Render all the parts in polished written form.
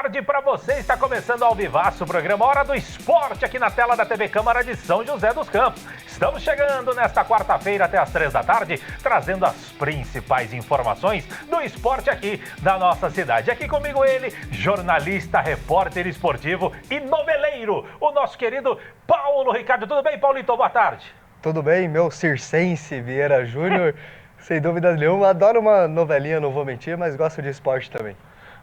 tarde para você. Está começando ao vivaço o programa Hora do Esporte aqui na tela da TV Câmara de São José dos Campos. Estamos chegando nesta quarta-feira até às 3 da tarde, trazendo as principais informações do esporte aqui da nossa cidade. Aqui comigo ele, jornalista, repórter esportivo e noveleiro, o nosso querido Paulo Ricardo. Tudo bem, Paulito? Boa tarde. Tudo bem, meu circense Vieira Júnior. Sem dúvida nenhuma, adoro uma novelinha, não vou mentir, mas gosto de esporte também.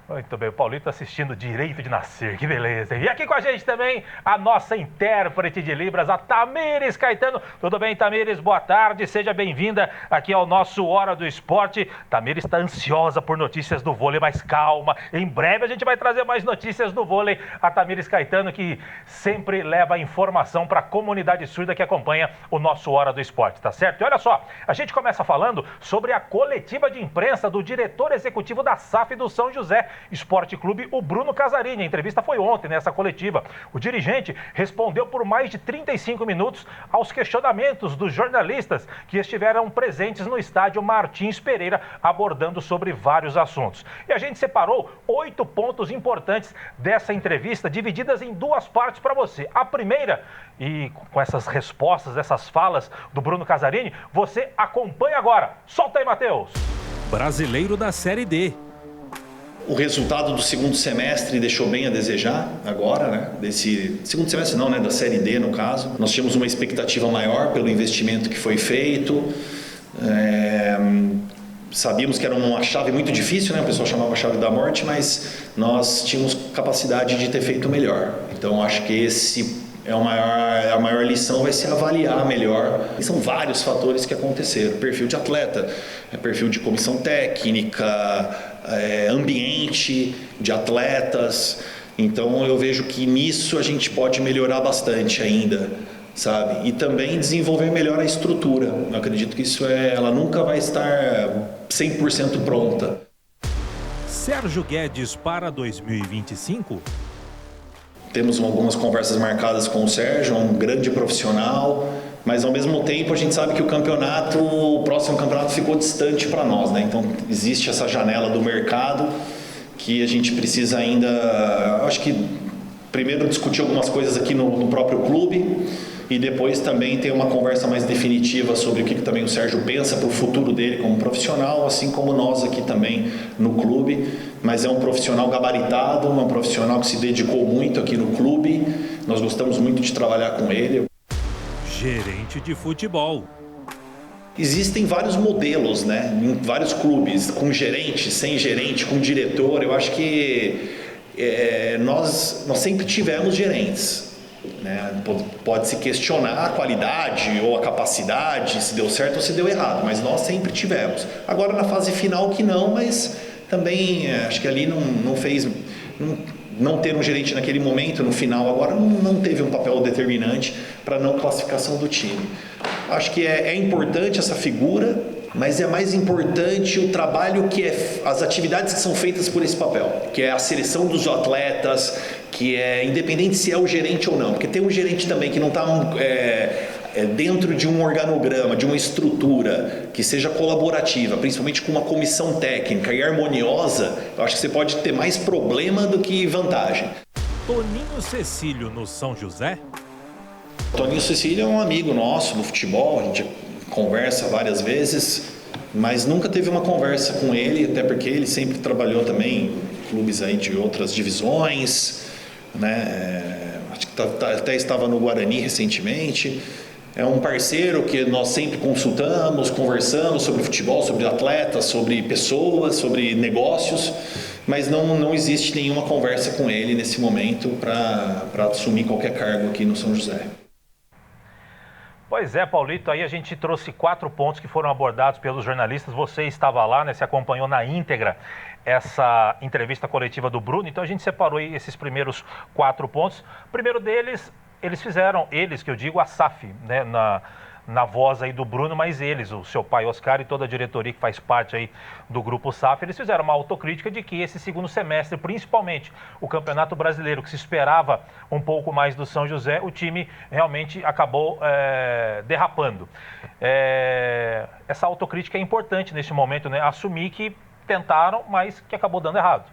Muito bem, o Paulito assistindo Direito de Nascer, que beleza. E aqui com a gente também a nossa intérprete de Libras, a Tamires Caetano. Tudo bem, Tamires? Boa tarde, seja bem-vinda aqui ao nosso Hora do Esporte. Tamires está ansiosa por notícias do vôlei, mas calma, em breve a gente vai trazer mais notícias do vôlei. A Tamires Caetano, que sempre leva informação para a comunidade surda que acompanha o nosso Hora do Esporte, tá certo? E olha só, a gente começa falando sobre a coletiva de imprensa do diretor executivo da SAF do São José Esporte Clube, o Bruno Casarini. A entrevista foi ontem, nessa coletiva. O dirigente respondeu por mais de 35 minutos aos questionamentos dos jornalistas que estiveram presentes no estádio Martins Pereira, abordando sobre vários assuntos. E a gente separou 8 pontos importantes dessa entrevista, divididas em duas partes para você. A primeira, e com essas respostas, essas falas do Bruno Casarini, você acompanha agora. Solta aí, Matheus! Brasileiro da Série D. O resultado do segundo semestre deixou bem a desejar agora, né? Desse segundo semestre não, né? Da Série D, no caso. Nós tínhamos uma expectativa maior pelo investimento que foi feito. Sabíamos que era uma chave muito difícil, né? O pessoal chamava a chave da morte, mas nós tínhamos capacidade de ter feito melhor. Então, acho que esse a maior lição vai ser avaliar melhor. E são vários fatores que aconteceram. Perfil de atleta, perfil de comissão técnica, ambiente de atletas. Então eu vejo que nisso a gente pode melhorar bastante ainda, sabe? E também desenvolver melhor a estrutura. Eu acredito que ela nunca vai estar 100% pronta. Sérgio Guedes para 2025? Temos algumas conversas marcadas com o Sérgio, um grande profissional, mas ao mesmo tempo a gente sabe que o próximo campeonato ficou distante para nós, né? Então existe essa janela do mercado que a gente precisa ainda, acho que primeiro discutir algumas coisas aqui no próprio clube e depois também ter uma conversa mais definitiva sobre o que também o Sérgio pensa para o futuro dele como profissional, assim como nós aqui também no clube. Mas é um profissional gabaritado, um profissional que se dedicou muito aqui no clube. Nós gostamos muito de trabalhar com ele. Gerente de futebol. Existem vários modelos, né? Em vários clubes, com gerente, sem gerente, com diretor. Eu acho que nós sempre tivemos gerentes. Né? Pode-se questionar a qualidade ou a capacidade, se deu certo ou se deu errado, mas nós sempre tivemos. Agora na fase final que não, mas também acho que ali não ter um gerente naquele momento, no final agora, não teve um papel determinante para a não classificação do time. Acho que é importante essa figura, mas é mais importante o trabalho as atividades que são feitas por esse papel, que é a seleção dos atletas, que é independente se é o gerente ou não, porque tem um gerente também que não está dentro de um organograma, de uma estrutura que seja colaborativa, principalmente com uma comissão técnica e harmoniosa. Eu acho que você pode ter mais problema do que vantagem. Toninho Cecílio no São José? Toninho Cecílio é um amigo nosso do futebol, a gente conversa várias vezes, mas nunca teve uma conversa com ele, até porque ele sempre trabalhou também em clubes aí de outras divisões, né? Acho que até estava no Guarani recentemente. É um parceiro que nós sempre consultamos, conversamos sobre futebol, sobre atletas, sobre pessoas, sobre negócios, mas não existe nenhuma conversa com ele nesse momento para assumir qualquer cargo aqui no São José. Pois é, Paulito, aí a gente trouxe 4 pontos que foram abordados pelos jornalistas. Você estava lá, né? Se acompanhou na íntegra essa entrevista coletiva do Bruno. Então a gente separou aí esses primeiros 4 pontos. O primeiro deles, eles que eu digo, a SAF, né? Na voz aí do Bruno, mas eles, o seu pai Oscar e toda a diretoria que faz parte aí do Grupo SAF, eles fizeram uma autocrítica de que esse segundo semestre, principalmente o Campeonato Brasileiro, que se esperava um pouco mais do São José, o time realmente acabou derrapando. Essa autocrítica é importante neste momento, né? Assumir que tentaram, mas que acabou dando errado.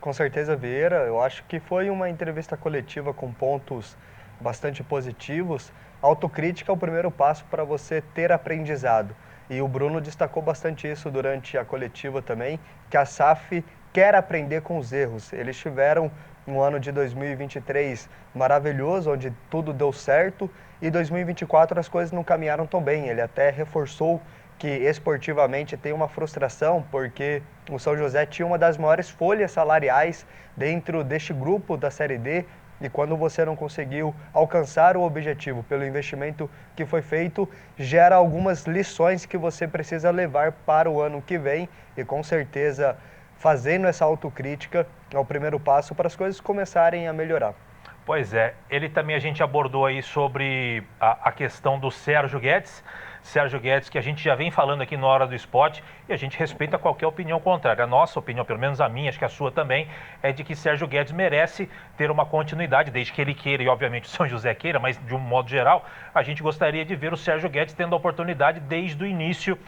Com certeza, Vieira. Eu acho que foi uma entrevista coletiva com pontos bastante positivos. A autocrítica é o primeiro passo para você ter aprendizado. E o Bruno destacou bastante isso durante a coletiva também, que a SAF quer aprender com os erros. Eles tiveram um ano de 2023 maravilhoso, onde tudo deu certo, e 2024 as coisas não caminharam tão bem. Ele até reforçou que esportivamente tem uma frustração, porque o São José tinha uma das maiores folhas salariais dentro deste grupo da Série D, e quando você não conseguiu alcançar o objetivo pelo investimento que foi feito, gera algumas lições que você precisa levar para o ano que vem, e com certeza fazendo essa autocrítica é o primeiro passo para as coisas começarem a melhorar. Pois é, ele também a gente abordou aí sobre a questão do Sérgio Guedes. Sérgio Guedes, que a gente já vem falando aqui na Hora do Esporte, e a gente respeita qualquer opinião contrária. A nossa opinião, pelo menos a minha, acho que a sua também, é de que Sérgio Guedes merece ter uma continuidade, desde que ele queira, e obviamente o São José queira, mas de um modo geral, a gente gostaria de ver o Sérgio Guedes tendo a oportunidade desde o início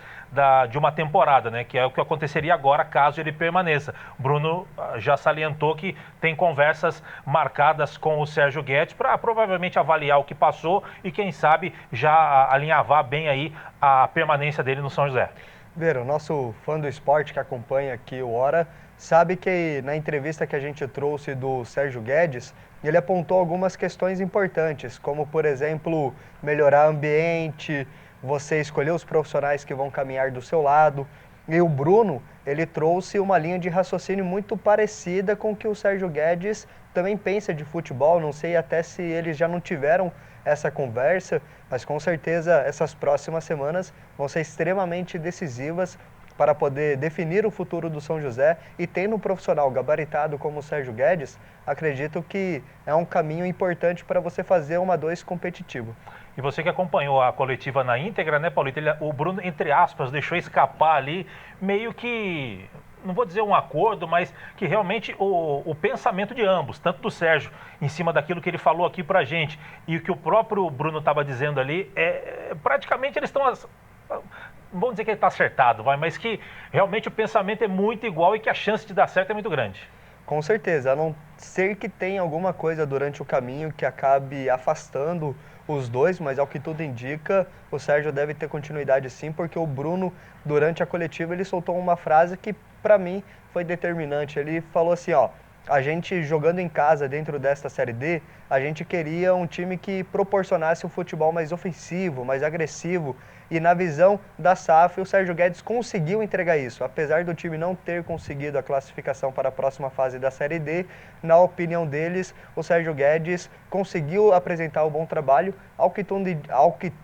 de uma temporada, né? Que é o que aconteceria agora caso ele permaneça. Bruno já salientou que tem conversas marcadas com o Sérgio Guedes para provavelmente avaliar o que passou e quem sabe já alinhavar bem aí a permanência dele no São José. Vera, o nosso fã do esporte que acompanha aqui o Hora, sabe que na entrevista que a gente trouxe do Sérgio Guedes, ele apontou algumas questões importantes, como por exemplo, melhorar o ambiente, você escolher os profissionais que vão caminhar do seu lado. E o Bruno, ele trouxe uma linha de raciocínio muito parecida com o que o Sérgio Guedes também pensa de futebol. Não sei até se eles já não tiveram essa conversa, mas com certeza essas próximas semanas vão ser extremamente decisivas para poder definir o futuro do São José. E tendo um profissional gabaritado como o Sérgio Guedes, acredito que é um caminho importante para você fazer uma 2 competitivo. E você que acompanhou a coletiva na íntegra, né, Paulito? O Bruno, entre aspas, deixou escapar ali meio que, não vou dizer um acordo, mas que realmente o pensamento de ambos, tanto do Sérgio, em cima daquilo que ele falou aqui pra gente, e o que o próprio Bruno estava dizendo ali, praticamente eles estão... Não vamos dizer que ele está acertado, mas que realmente o pensamento é muito igual e que a chance de dar certo é muito grande. Com certeza, a não ser que tenha alguma coisa durante o caminho que acabe afastando os dois, mas ao que tudo indica, o Sérgio deve ter continuidade sim, porque o Bruno, durante a coletiva, ele soltou uma frase que para mim foi determinante. Ele falou assim, ó, a gente jogando em casa dentro desta Série D, a gente queria um time que proporcionasse um futebol mais ofensivo, mais agressivo, e na visão da SAF, o Sérgio Guedes conseguiu entregar isso. Apesar do time não ter conseguido a classificação para a próxima fase da Série D, na opinião deles, o Sérgio Guedes conseguiu apresentar um bom trabalho, ao que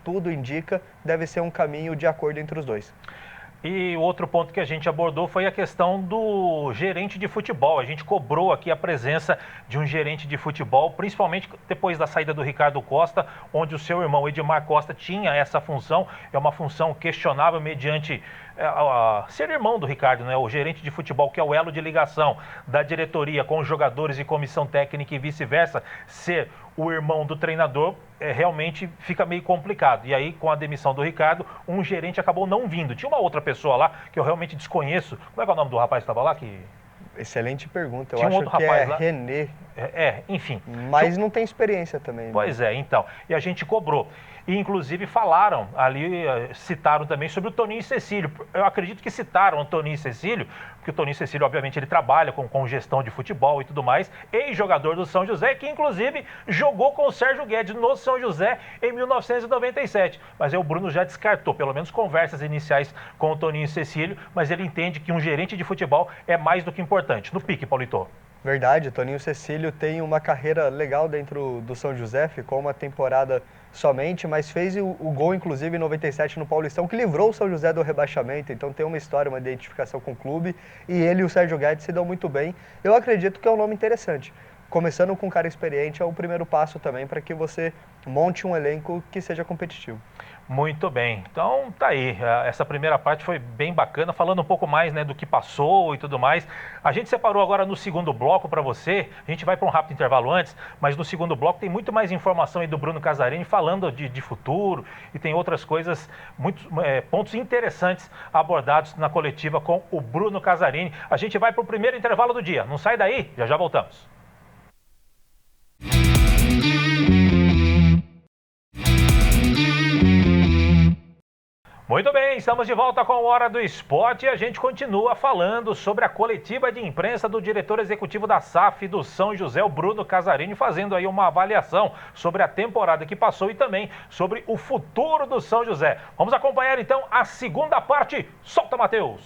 tudo indica, deve ser um caminho de acordo entre os dois. E o outro ponto que a gente abordou foi a questão do gerente de futebol. A gente cobrou aqui a presença de um gerente de futebol, principalmente depois da saída do Ricardo Costa, onde o seu irmão Edmar Costa tinha essa função. É uma função questionável mediante ser irmão do Ricardo, né? O gerente de futebol, que é o elo de ligação da diretoria com os jogadores e comissão técnica e vice-versa, ser o irmão do treinador, realmente fica meio complicado. E aí, com a demissão do Ricardo, um gerente acabou não vindo. Tinha uma outra pessoa lá, que eu realmente desconheço. Como é que é o nome do rapaz que estava lá? Excelente pergunta. Eu Tinha um acho outro que rapaz é lá. René. Enfim. Mas não tem experiência também. Né? Pois é, então. E a gente cobrou. E, inclusive, falaram ali, citaram também sobre o Toninho Cecílio. Eu acredito que citaram o Toninho Cecílio, porque o Toninho Cecílio, obviamente, ele trabalha com gestão de futebol e tudo mais, ex-jogador do São José, que, inclusive, jogou com o Sérgio Guedes no São José em 1997. Mas aí o Bruno já descartou, pelo menos conversas iniciais com o Toninho Cecílio, mas ele entende que um gerente de futebol é mais do que importante. No pique, Paulito. Verdade, Toninho Cecílio tem uma carreira legal dentro do São José, ficou uma temporada somente, mas fez o gol, inclusive, em 97 no Paulistão, que livrou o São José do rebaixamento, então tem uma história, uma identificação com o clube, e ele e o Sérgio Guedes se dão muito bem. Eu acredito que é um nome interessante. começando com um cara experiente é o primeiro passo também para que você monte um elenco que seja competitivo. Muito bem, então tá aí, essa primeira parte foi bem bacana, falando um pouco mais, né, do que passou e tudo mais. A gente separou agora no segundo bloco para você, a gente vai para um rápido intervalo antes, mas no segundo bloco tem muito mais informação aí do Bruno Casarini falando de futuro e tem outras coisas, muitos pontos interessantes abordados na coletiva com o Bruno Casarini. A gente vai para o primeiro intervalo do dia, não sai daí, já já voltamos. Muito bem, estamos de volta com a Hora do Esporte e a gente continua falando sobre a coletiva de imprensa do diretor executivo da SAF do São José, o Bruno Casarini, fazendo aí uma avaliação sobre a temporada que passou e também sobre o futuro do São José. Vamos acompanhar então a segunda parte. Solta, Matheus!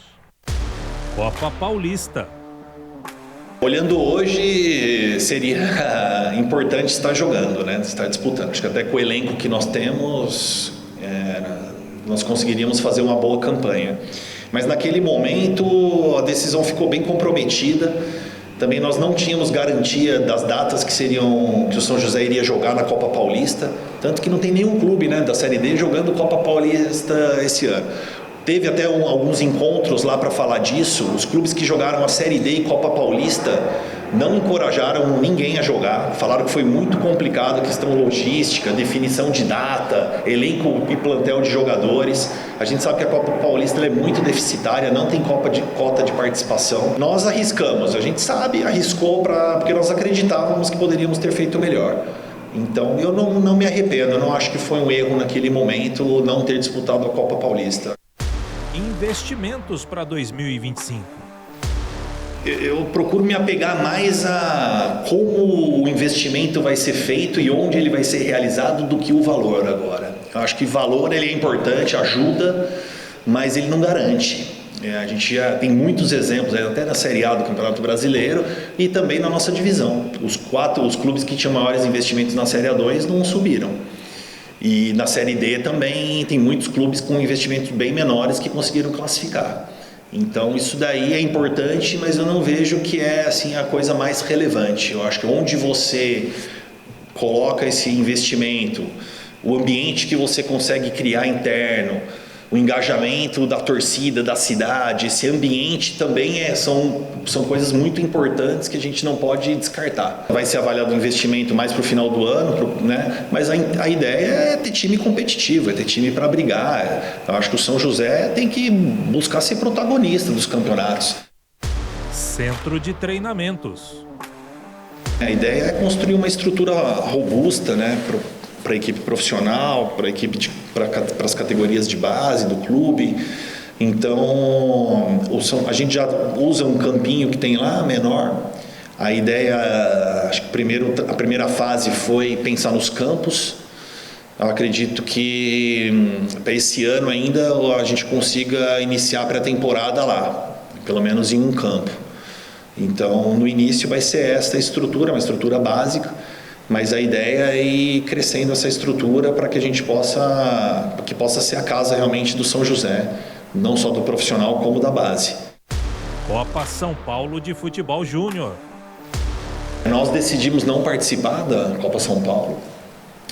Copa Paulista. Olhando hoje, seria importante estar jogando, né? Estar disputando. Acho que até com o elenco que nós temos, nós conseguiríamos fazer uma boa campanha. Mas naquele momento a decisão ficou bem comprometida. Também nós não tínhamos garantia das datas que o São José iria jogar na Copa Paulista, tanto que não tem nenhum clube, né, da Série D jogando Copa Paulista esse ano. Teve até alguns encontros lá para falar disso. Os clubes que jogaram a Série D e Copa Paulista não encorajaram ninguém a jogar. Falaram que foi muito complicado a questão logística, definição de data, elenco e plantel de jogadores. A gente sabe que a Copa Paulista é muito deficitária, não tem cota de participação. Nós arriscamos, a gente sabe, arriscou porque nós acreditávamos que poderíamos ter feito melhor. Então eu não me arrependo, eu não acho que foi um erro naquele momento não ter disputado a Copa Paulista. Investimentos para 2025. Eu procuro me apegar mais a como o investimento vai ser feito e onde ele vai ser realizado do que o valor agora. Eu acho que valor ele é importante, ajuda, mas ele não garante. A gente já tem muitos exemplos, até na Série A do Campeonato Brasileiro e também na nossa divisão. Os clubes que tinham maiores investimentos na Série A2 não subiram. E na Série D também tem muitos clubes com investimentos bem menores que conseguiram classificar. Então isso daí é importante, mas eu não vejo que é assim a coisa mais relevante. Eu acho que onde você coloca esse investimento, o ambiente que você consegue criar interno, o engajamento da torcida, da cidade, esse ambiente também são coisas muito importantes que a gente não pode descartar. Vai ser avaliado o investimento mais para o final do ano, né? Mas a ideia é ter time competitivo, é ter time para brigar. Eu acho que o São José tem que buscar ser protagonista dos campeonatos. Centro de treinamentos. A ideia é construir uma estrutura robusta, né? Para a equipe profissional, para as categorias de base do clube. Então, a gente já usa um campinho que tem lá, menor. A ideia, acho que a primeira fase foi pensar nos campos. Eu acredito que para esse ano ainda a gente consiga iniciar a pré-temporada lá, pelo menos em um campo. Então, no início vai ser esta estrutura, uma estrutura básica. Mas a ideia é ir crescendo essa estrutura para que a gente possa ser a casa realmente do São José, não só do profissional como da base. Copa São Paulo de Futebol Júnior. Nós decidimos não participar da Copa São Paulo.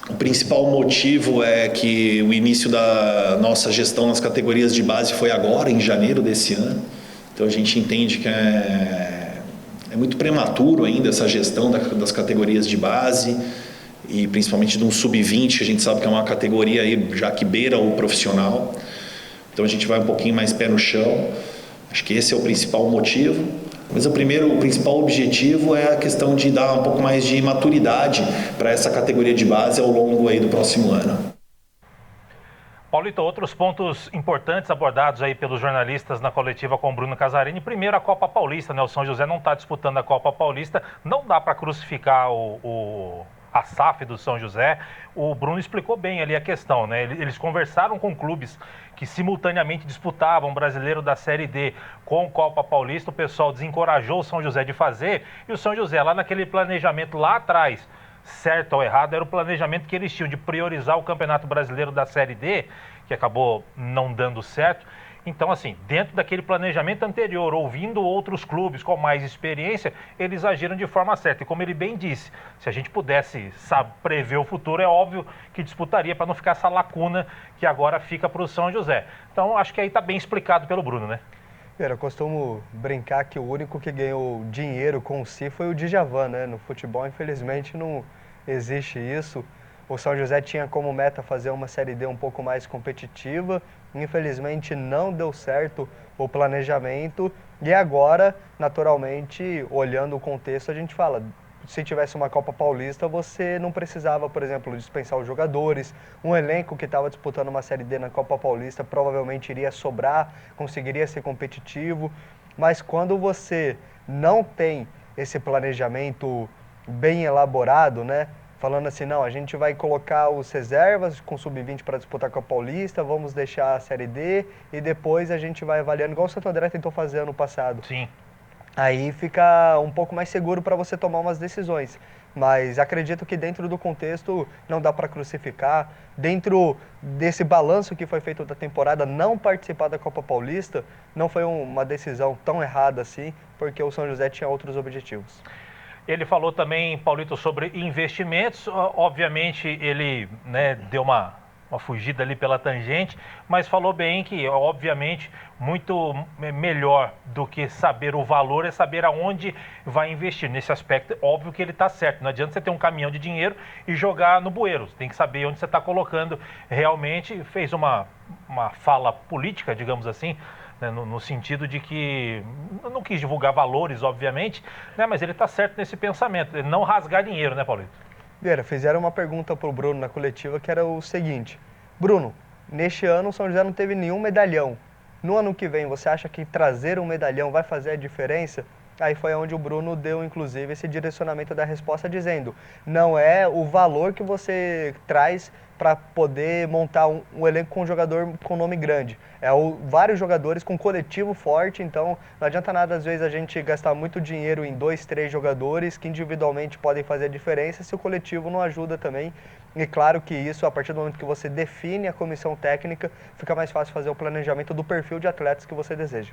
O principal motivo é que o início da nossa gestão nas categorias de base foi agora, em janeiro desse ano. Então a gente entende que é muito prematuro ainda essa gestão das categorias de base e principalmente de um sub-20, que a gente sabe que é uma categoria aí já que beira o profissional. Então a gente vai um pouquinho mais pé no chão. Acho que esse é o principal motivo. Mas o principal objetivo é a questão de dar um pouco mais de maturidade para essa categoria de base ao longo aí do próximo ano. Paulito, outros pontos importantes abordados aí pelos jornalistas na coletiva com o Bruno Casarini. Primeiro, a Copa Paulista, né? O São José não está disputando a Copa Paulista, não dá para crucificar a SAF do São José. O Bruno explicou bem ali a questão, né? Eles conversaram com clubes que simultaneamente disputavam o Brasileiro da Série D com Copa Paulista. O pessoal desencorajou o São José de fazer e o São José, lá naquele planejamento lá atrás, certo ou errado, era o planejamento que eles tinham de priorizar o Campeonato Brasileiro da Série D, que acabou não dando certo, Então, assim, dentro daquele planejamento anterior, ouvindo outros clubes com mais experiência, eles agiram de forma certa. E como ele bem disse, se a gente pudesse prever o futuro, é óbvio que disputaria para não ficar essa lacuna que agora fica para o São José. Então, acho que aí está bem explicado pelo Bruno, né? Eu costumo brincar que o único que ganhou dinheiro com si foi o Djavan, né? No futebol, infelizmente, não existe isso. O São José tinha como meta fazer uma Série D um pouco mais competitiva. Infelizmente, não deu certo o planejamento. E agora, naturalmente, olhando o contexto, a gente fala, se tivesse uma Copa Paulista, você não precisava, por exemplo, dispensar os jogadores. Um elenco que estava disputando uma Série D na Copa Paulista provavelmente iria sobrar, conseguiria ser competitivo. Mas quando você não tem esse planejamento bem elaborado, né? Falando assim, não, a gente vai colocar os reservas com sub-20 para disputar com a Paulista, vamos deixar a Série D e depois a gente vai avaliando, igual o Santo André tentou fazer ano passado. Sim. Aí fica um pouco mais seguro para você tomar umas decisões. Mas acredito que dentro do contexto não dá para crucificar. Dentro desse balanço que foi feito da temporada, não participar da Copa Paulista não foi uma decisão tão errada assim, porque o São José tinha outros objetivos. Ele falou também, Paulito, sobre investimentos. Obviamente, ele, né, deu uma fugida ali pela tangente, mas falou bem que, obviamente, muito melhor do que saber o valor é saber aonde vai investir. Nesse aspecto, óbvio que ele está certo. Não adianta você ter um caminhão de dinheiro e jogar no bueiro. Você tem que saber onde você está colocando realmente. Fez uma fala política, digamos assim, né, no sentido de que não quis divulgar valores, obviamente, né, mas ele está certo nesse pensamento, não rasgar dinheiro, né, Paulito? Vieira, fizeram uma pergunta para o Bruno na coletiva que era o seguinte: Bruno, neste ano o São José não teve nenhum medalhão. No ano que vem, você acha que trazer um medalhão vai fazer a diferença? Aí foi onde o Bruno deu, inclusive, esse direcionamento da resposta, dizendo: não é o valor que você traz para poder montar um elenco com um jogador com nome grande. É vários jogadores com coletivo forte, então não adianta nada, às vezes, a gente gastar muito dinheiro em 2, 3 jogadores que individualmente podem fazer a diferença se o coletivo não ajuda também. E claro que isso, a partir do momento que você define a comissão técnica, fica mais fácil fazer o planejamento do perfil de atletas que você deseja.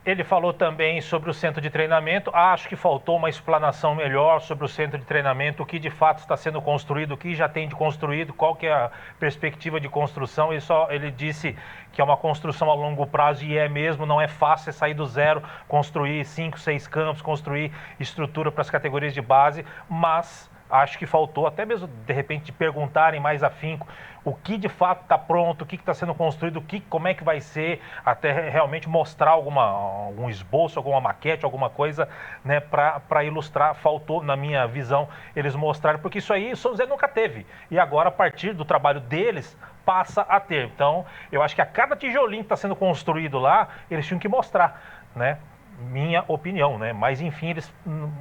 Ele falou também sobre o centro de treinamento. Acho que faltou uma explanação melhor sobre o centro de treinamento, o que de fato está sendo construído, o que já tem de construído, qual que é a perspectiva de construção. Ele disse que é uma construção a longo prazo e é mesmo, não é fácil sair do zero, construir 5, 6 campos, construir estrutura para as categorias de base, mas acho que faltou até mesmo, de repente, de perguntarem mais afinco o que de fato está pronto, o que está sendo construído, como é que vai ser, até realmente mostrar algum esboço, alguma maquete, alguma coisa, né, para ilustrar. Faltou, na minha visão, eles mostrarem, porque isso aí o São José nunca teve. E agora, a partir do trabalho deles, passa a ter. Então, eu acho que a cada tijolinho que está sendo construído lá, eles tinham que mostrar, né? Minha opinião, né? Mas enfim, eles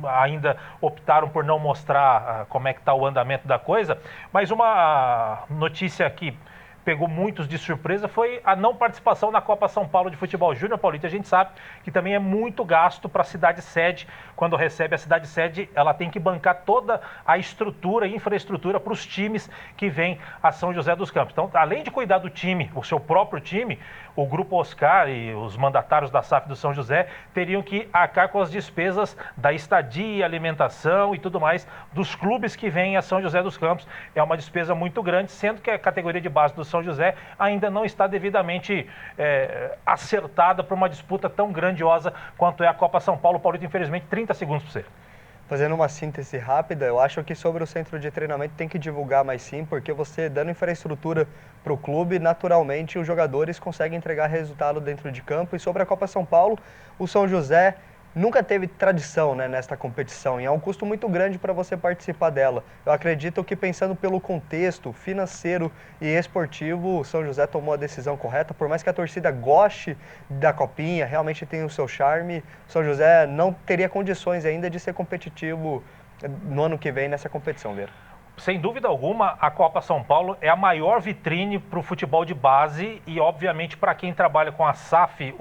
ainda optaram por não mostrar como é que está o andamento da coisa. Mas uma notícia que pegou muitos de surpresa foi a não participação na Copa São Paulo de Futebol Júnior, Paulito. A gente sabe que também é muito gasto para a cidade sede. Quando recebe a cidade sede, ela tem que bancar toda a estrutura, infraestrutura para os times que vêm a São José dos Campos. Então, além de cuidar do time, o seu próprio time, o Grupo Oscar e os mandatários da SAF do São José teriam que arcar com as despesas da estadia, alimentação e tudo mais dos clubes que vêm a São José dos Campos. É uma despesa muito grande, sendo que a categoria de base do São José ainda não está devidamente acertada para uma disputa tão grandiosa quanto é a Copa São Paulo. Paulito, infelizmente, 30 segundos para você. Fazendo uma síntese rápida, eu acho que sobre o centro de treinamento tem que divulgar mais sim, porque você dando infraestrutura para o clube, naturalmente os jogadores conseguem entregar resultado dentro de campo. E sobre a Copa São Paulo, o São José nunca teve tradição, né, nesta competição e é um custo muito grande para você participar dela. Eu acredito que, pensando pelo contexto financeiro e esportivo, o São José tomou a decisão correta. Por mais que a torcida goste da Copinha, realmente tem o seu charme, o São José não teria condições ainda de ser competitivo no ano que vem nessa competição, Vera. Sem dúvida alguma, a Copa São Paulo é a maior vitrine para o futebol de base e, obviamente, para quem trabalha com a SAF,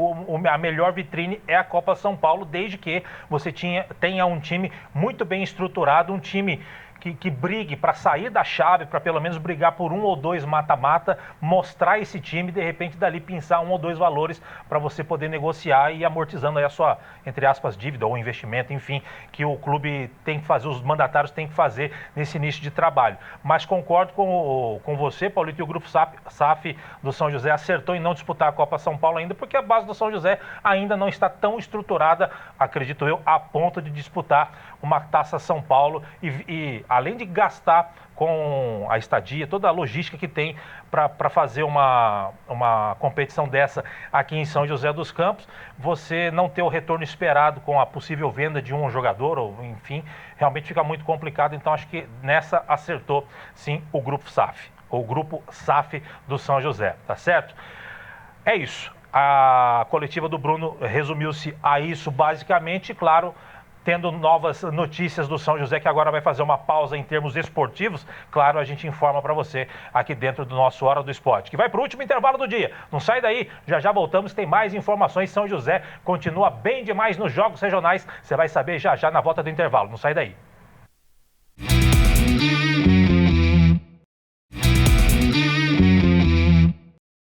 a melhor vitrine é a Copa São Paulo, desde que você tenha um time muito bem estruturado, um time que brigue para sair da chave, para pelo menos brigar por 1 ou 2 mata-mata, mostrar esse time e de repente dali pensar 1 ou 2 valores para você poder negociar e ir amortizando aí a sua, entre aspas, dívida ou investimento, enfim, que o clube tem que fazer, os mandatários têm que fazer nesse início de trabalho. Mas concordo com você, Paulito, e o Grupo SAF do São José acertou em não disputar a Copa São Paulo ainda, porque a base do São José ainda não está tão estruturada, acredito eu, a ponto de disputar uma Taça São Paulo e além de gastar com a estadia, toda a logística que tem para fazer uma competição dessa aqui em São José dos Campos, você não ter o retorno esperado com a possível venda de um jogador, ou enfim, realmente fica muito complicado. Então acho que nessa acertou sim o Grupo SAF, ou Grupo SAF do São José, tá certo? É isso. A coletiva do Bruno resumiu-se a isso basicamente, claro, tendo novas notícias do São José, que agora vai fazer uma pausa em termos esportivos, claro, a gente informa para você aqui dentro do nosso Hora do Esporte, que vai para o último intervalo do dia. Não sai daí, já voltamos, tem mais informações. São José continua bem demais nos jogos regionais, você vai saber já na volta do intervalo. Não sai daí.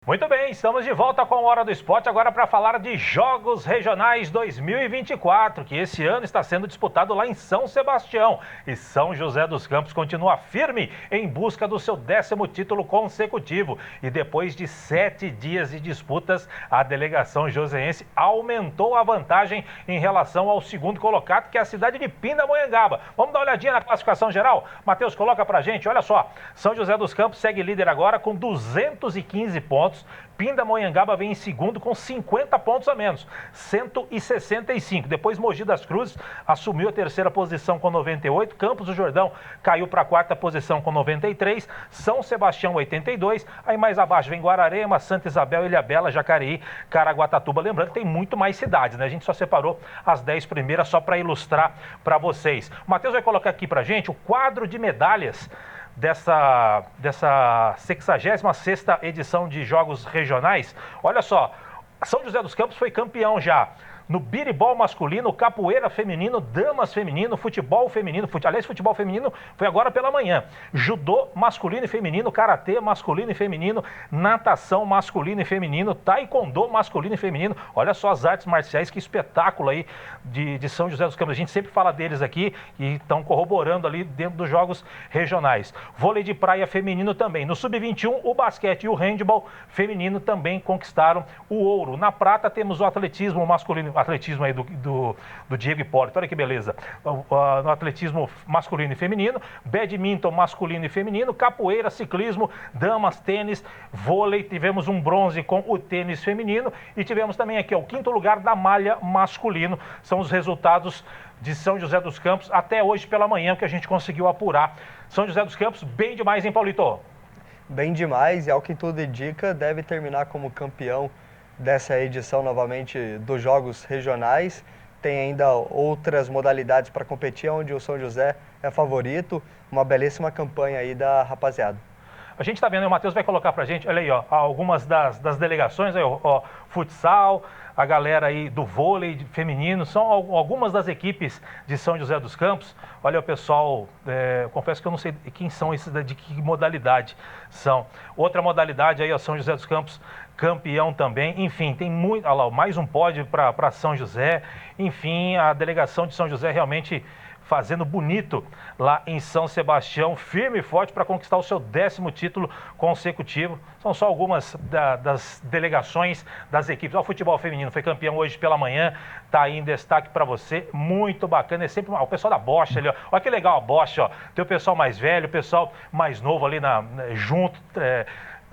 Muito bem, estamos de volta com a Hora do Esporte, agora para falar de Jogos Regionais 2024, que esse ano está sendo disputado lá em São Sebastião. E São José dos Campos continua firme em busca do seu 10º título consecutivo. E depois de 7 dias de disputas, a delegação joseense aumentou a vantagem em relação ao segundo colocado, que é a cidade de Pindamonhangaba. Vamos dar uma olhadinha na classificação geral? Matheus, coloca pra gente, olha só. São José dos Campos segue líder agora com 215 pontos. Pindamonhangaba vem em segundo com 50 pontos a menos, 165. Depois Mogi das Cruzes assumiu a 3ª posição com 98. Campos do Jordão caiu para a 4ª posição com 93. São Sebastião 82. Aí mais abaixo vem Guararema, Santa Isabel, Ilhabela, Jacareí, Caraguatatuba. Lembrando que tem muito mais cidades, né? A gente só separou as 10 primeiras só para ilustrar para vocês. O Matheus vai colocar aqui para gente o quadro de medalhas dessa 66ª edição de Jogos Regionais. Olha só, São José dos Campos foi campeão já no biribol masculino, capoeira feminino, damas feminino, futebol feminino, futebol feminino foi agora pela manhã, judô masculino e feminino, karatê masculino e feminino, natação masculino e feminino, taekwondo masculino e feminino. Olha só as artes marciais, que espetáculo aí de São José dos Campos. A gente sempre fala deles aqui e estão corroborando ali dentro dos jogos regionais. Vôlei de praia feminino também. No sub-21, o basquete e o handball feminino também conquistaram o ouro. Na prata temos o atletismo masculino, atletismo aí do Diego Hipólito, olha que beleza. No atletismo masculino e feminino, badminton masculino e feminino, capoeira, ciclismo, damas, tênis, vôlei, tivemos um bronze com o tênis feminino e tivemos também aqui o 5º lugar da malha masculino. São os resultados de São José dos Campos até hoje pela manhã que a gente conseguiu apurar. São José dos Campos bem demais, hein, Paulito? Bem demais, e ao que tudo indica, deve terminar como campeão dessa edição novamente dos Jogos Regionais. Tem ainda outras modalidades para competir, onde o São José é favorito. Uma belíssima campanha aí da rapaziada. A gente está vendo, o Matheus vai colocar para a gente, olha aí, ó, algumas das delegações, aí, ó, futsal, a galera aí do vôlei feminino, são algumas das equipes de São José dos Campos. Olha o pessoal, confesso que eu não sei quem são esses, de que modalidade são. Outra modalidade aí, ó, São José dos Campos, campeão também. Enfim, tem muito, olha lá, mais um pódio para São José. Enfim, a delegação de São José realmente fazendo bonito lá em São Sebastião, firme e forte para conquistar o seu 10º título consecutivo. São só algumas das delegações das equipes. O futebol feminino foi campeão hoje pela manhã, tá aí em destaque para você, muito bacana. É sempre o pessoal da Bosch ali, ó. Olha que legal a Bosch, ó. Tem o pessoal mais velho, o pessoal mais novo ali junto,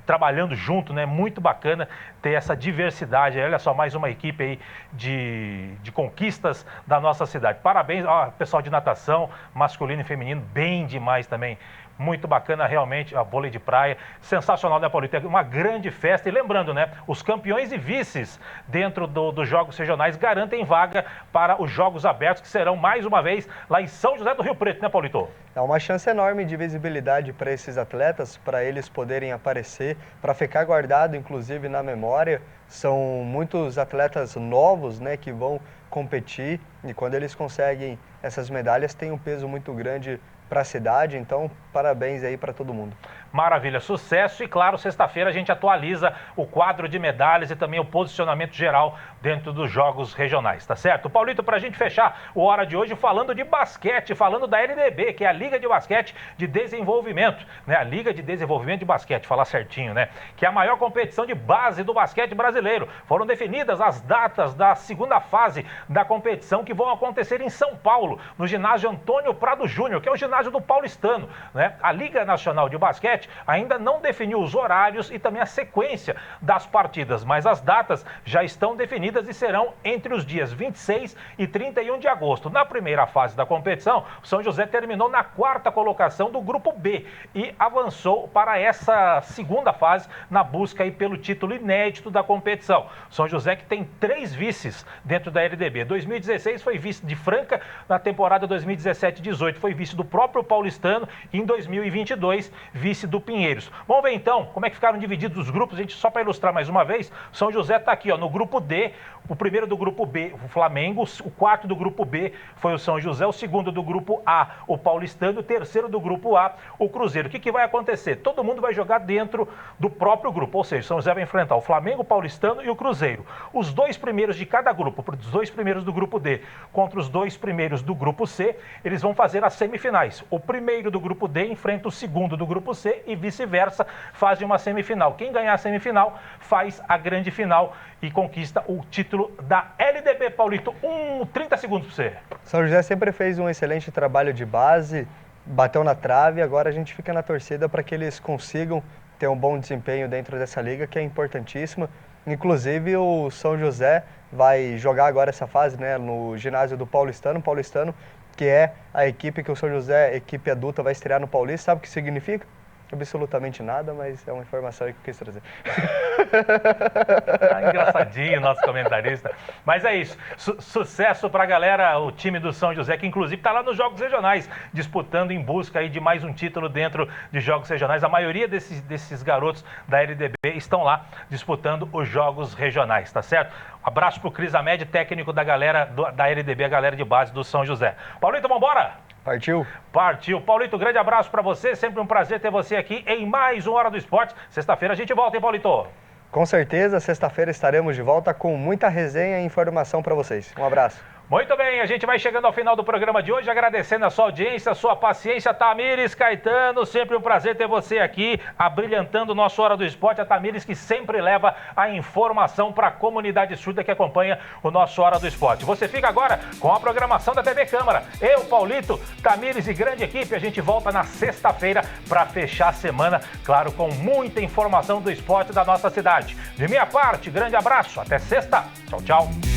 trabalhando junto, né? Muito bacana ter essa diversidade. Olha só, mais uma equipe aí de conquistas da nossa cidade. Parabéns ao pessoal de natação, masculino e feminino, bem demais também. Muito bacana realmente, a vôlei de praia, sensacional, né, Paulito? Uma grande festa. E lembrando, né, os campeões e vices dentro dos Jogos Regionais garantem vaga para os Jogos Abertos, que serão mais uma vez lá em São José do Rio Preto, né, Paulito? É uma chance enorme de visibilidade para esses atletas, para eles poderem aparecer, para ficar guardado, inclusive, na memória. São muitos atletas novos, né, que vão competir, e quando eles conseguem essas medalhas, tem um peso muito grande para a cidade, então parabéns aí para todo mundo. Maravilha, sucesso e claro, sexta-feira a gente atualiza o quadro de medalhas e também o posicionamento geral dentro dos jogos regionais, tá certo? Paulito, para a gente fechar o Hora de hoje falando de basquete, falando da LDB, que é a Liga de Basquete de Desenvolvimento, né? A Liga de Desenvolvimento de Basquete, falar certinho, né? Que é a maior competição de base do basquete brasileiro. Foram definidas as datas da segunda fase da competição que vão acontecer em São Paulo, no ginásio Antônio Prado Júnior, que é o ginásio do Paulistano, né? A Liga Nacional de Basquete ainda não definiu os horários e também a sequência das partidas, mas as datas já estão definidas e serão entre os dias 26 e 31 de agosto. Na primeira fase da competição, o São José terminou na 4ª colocação do Grupo B e avançou para essa segunda fase na busca aí pelo título inédito da competição. São José que tem 3 vices dentro da LDB. 2016 foi vice de Franca, na temporada 2017-18 foi vice do próprio Paulistano e em 2022 vice do Pinheiros. Vamos ver então como é que ficaram divididos os grupos. A gente, só para ilustrar mais uma vez, São José está aqui, ó, no grupo D, o primeiro do grupo B, o Flamengo, o quarto do grupo B foi o São José, o segundo do grupo A, o Paulistano, o terceiro do grupo A, o Cruzeiro. O que vai acontecer? Todo mundo vai jogar dentro do próprio grupo, ou seja, São José vai enfrentar o Flamengo, o Paulistano e o Cruzeiro. Os 2 primeiros de cada grupo, os 2 primeiros do grupo D contra os 2 primeiros do grupo C, eles vão fazer as semifinais. O primeiro do grupo D enfrenta o segundo do grupo C e vice-versa, fazem uma semifinal. Quem ganhar a semifinal faz a grande final e conquista o título da LDB. Paulito, 30 segundos para você. São José sempre fez um excelente trabalho de base, bateu na trave, agora a gente fica na torcida para que eles consigam ter um bom desempenho dentro dessa liga, que é importantíssima. Inclusive o São José vai jogar agora essa fase, né, no ginásio do Paulistano, que é a equipe que o São José, equipe adulta, vai estrear no Paulista. Sabe o que significa? Absolutamente nada, mas é uma informação que eu quis trazer. Engraçadinho o nosso comentarista. Mas é isso. Sucesso pra galera, o time do São José, que inclusive está lá nos Jogos Regionais, disputando em busca aí de mais um título dentro de Jogos Regionais. A maioria desses garotos da LDB estão lá disputando os Jogos Regionais, tá certo? Abraço pro Cris Amed, técnico da galera da LDB, a galera de base do São José. Paulito, vambora? Partiu? Partiu. Paulito, grande abraço para você. Sempre um prazer ter você aqui em mais uma Hora do Esporte. Sexta-feira a gente volta, hein, Paulito? Com certeza, sexta-feira estaremos de volta com muita resenha e informação para vocês. Um abraço. Muito bem, a gente vai chegando ao final do programa de hoje, agradecendo a sua audiência, a sua paciência. Tamires Caetano, sempre um prazer ter você aqui, abrilhantando o nosso Hora do Esporte. A Tamires que sempre leva a informação para a comunidade surda que acompanha o nosso Hora do Esporte. Você fica agora com a programação da TV Câmara. Eu, Paulito, Tamires e grande equipe, a gente volta na sexta-feira para fechar a semana, claro, com muita informação do esporte da nossa cidade. De minha parte, grande abraço, até sexta. Tchau, tchau.